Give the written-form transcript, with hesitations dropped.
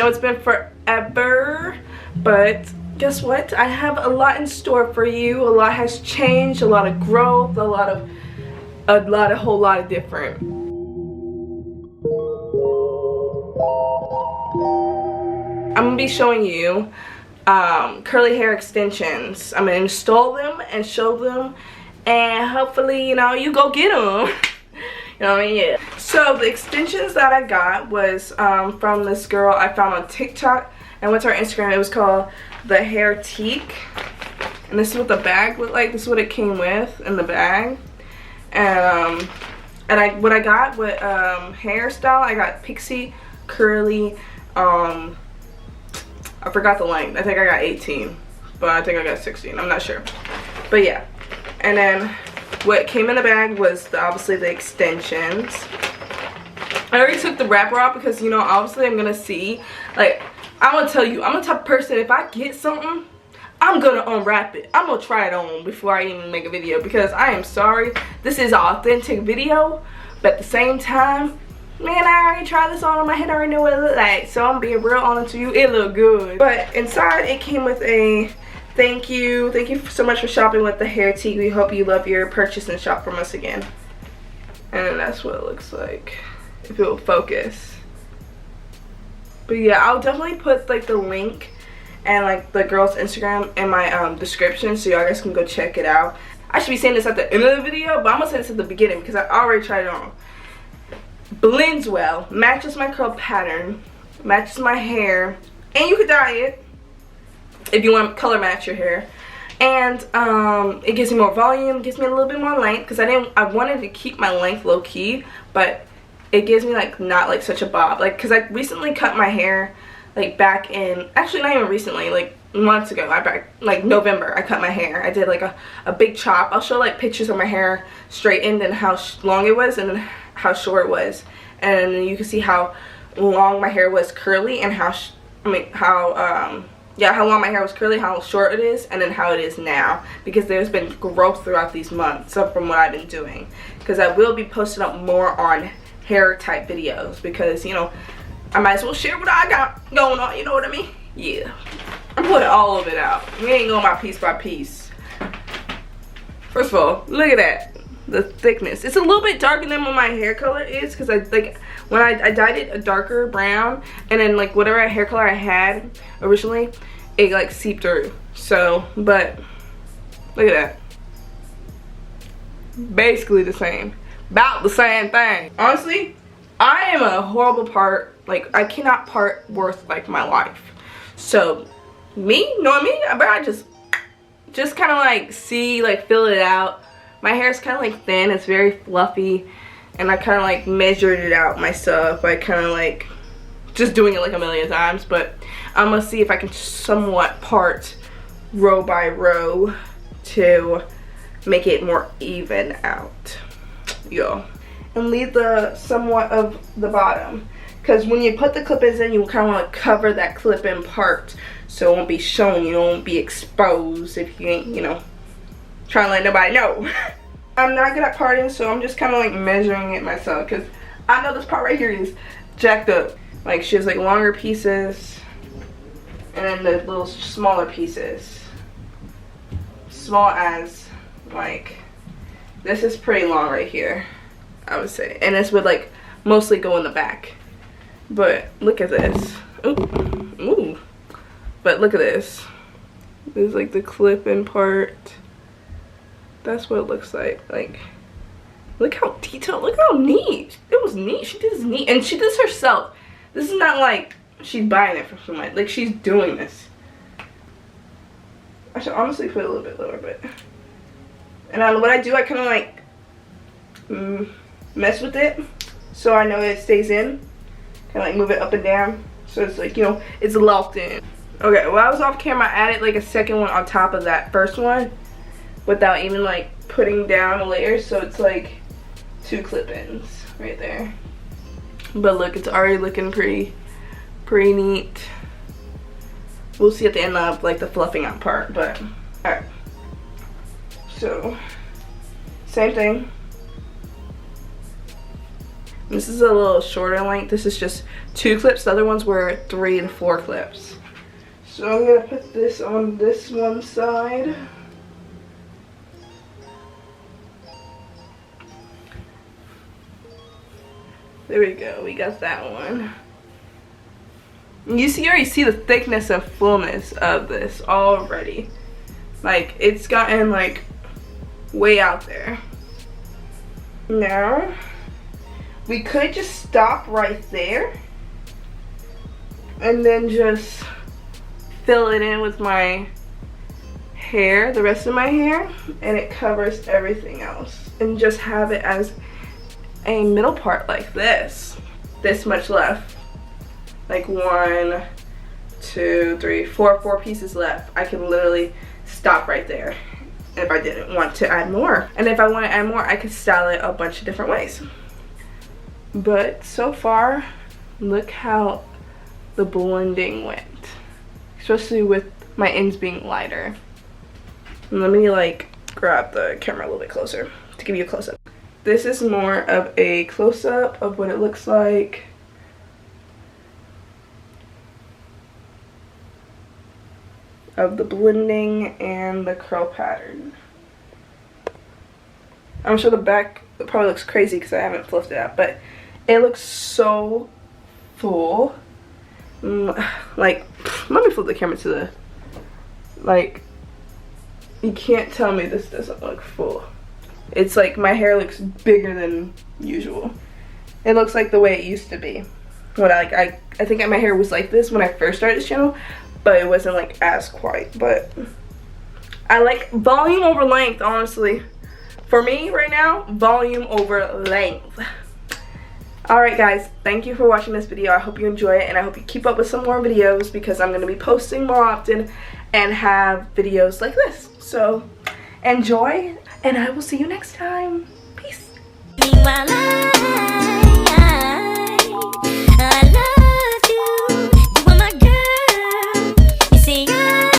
I know it's been forever, but guess what? I have a lot in store for you. A lot has changed, a lot of growth, a whole lot of different. I'm gonna be showing you curly hair extensions. I'm gonna install them and show them, and hopefully, you know, you go get them. You know what I mean? Yeah. So the extensions that I got was from this girl I found on TikTok. I went to her Instagram. It was called the haileeyyh, and this is what the bag looked like. This is what it came with in the bag. And what I got with hairstyle, I got Pixie curly. I forgot the length. I think I got 18, but I think I got 16. I'm not sure, but yeah. And then what came in the bag was obviously the extensions. I already took the wrapper off because, you know, obviously I'm gonna see, like, I'm gonna tell you, I'm the type of person, if I get something, I'm gonna unwrap it. I'm gonna try it on before I even make a video, because I am sorry, this is an authentic video, but at the same time, man, I already tried this on my head. I already know what it looked like, so I'm being real honest with you. It looked good. But inside, it came with a thank you so much for shopping with the haileeyyh. We hope you love your purchase and shop from us again. And that's what it looks like, if it will focus. But yeah, I'll definitely put like the link and like the girl's Instagram in my description, so y'all guys can go check it out. I should be saying this at the end of the video, but I'm gonna say this at the beginning because I already tried it on. Blends well, matches my curl pattern, matches my hair, and you could dye it if you want to color match your hair. And it gives me more volume, gives me a little bit more length, because I wanted to keep my length low key, but it gives me like not like such a bob, like, because I recently cut my hair like back in, actually not even recently, like months ago, like November, I cut my hair. I did like a big chop. I'll show like pictures of my hair straightened and how long it was and then how short it was, and you can see how long my hair was curly and how long my hair was curly, how short it is, and then how it is now, because there's been growth throughout these months from what I've been doing, because I will be posting up more on hair type videos, because, you know, I might as well share what I got going on, you know what I mean? Yeah, I'm putting all of it out. We ain't going by piece. First of all, look at that, the thickness. It's a little bit darker than what my hair color is, because when I dyed it a darker brown, and then like whatever hair color I had originally, it like seeped through. So, but look at that, basically the same, about the same thing. Honestly, I am a horrible part, like I cannot part worth like my life. So knowing me, I just kind of like fill it out. My hair is kind of like thin, it's very fluffy, and I kind of like measured it out myself by kind of like just doing it like a million times. But I'm gonna see if I can somewhat part row by row to make it more even out, yo, and leave the somewhat of the bottom, because when you put the clip-ins in, you kind of want to cover that clip-in part so it won't be shown, you won't be exposed if you ain't, you know, trying to let nobody know. I'm not good at parting, so I'm just kind of like measuring it myself, because I know this part right here is jacked up. Like, she has like longer pieces and then the little smaller pieces, small as, like, this is pretty long right here, I would say, and this would like mostly go in the back. But look at this. Ooh. But look at this. This is like the clip-in part. That's what it looks like. Like, look how detailed, look how neat. It was neat. She did this neat, and she did this herself. This is not like she's buying it from somebody. Like, she's doing this. I should honestly put it a little bit lower, but. And what I do, I kind of like mess with it so I know it stays in. Kind of like move it up and down so it's like, you know, it's locked in. Okay, while I was off camera, I added like a second one on top of that first one without even like putting down a layer, so it's like 2 clip-ins right there. But look, it's already looking pretty neat. We'll see at the end of like the fluffing out part, but alright. So same thing. This is a little shorter length. This is just 2 clips. The other ones were 3 to 4 clips. So I'm gonna put this on this one side. There we go, we got that one. You already see the thickness and fullness of this already. Like, it's gotten like way out there. Now, we could just stop right there and then just fill it in with my hair, the rest of my hair, and it covers everything else. And just have it as a middle part like this. This much left. Like 1, 2, 3, 4 pieces left. I can literally stop right there if I didn't want to add more. And if I want to add more, I could style it a bunch of different ways. But so far, look how the blending went. Especially with my ends being lighter. And let me like grab the camera a little bit closer to give you a close-up. This is more of a close-up of what it looks like. Of the blending and the curl pattern. I'm sure the back probably looks crazy because I haven't fluffed it out, but it looks so full. Like, let me flip the camera to the, like, you can't tell me this doesn't look full. It's like my hair looks bigger than usual. It looks like the way it used to be. When I think my hair was like this when I first started this channel, but it wasn't like as quite. But I like volume over length, honestly. For me right now, volume over length. Alright guys, thank you for watching this video. I hope you enjoy it, and I hope you keep up with some more videos because I'm going to be posting more often and have videos like this. So enjoy, and I will see you next time. Peace.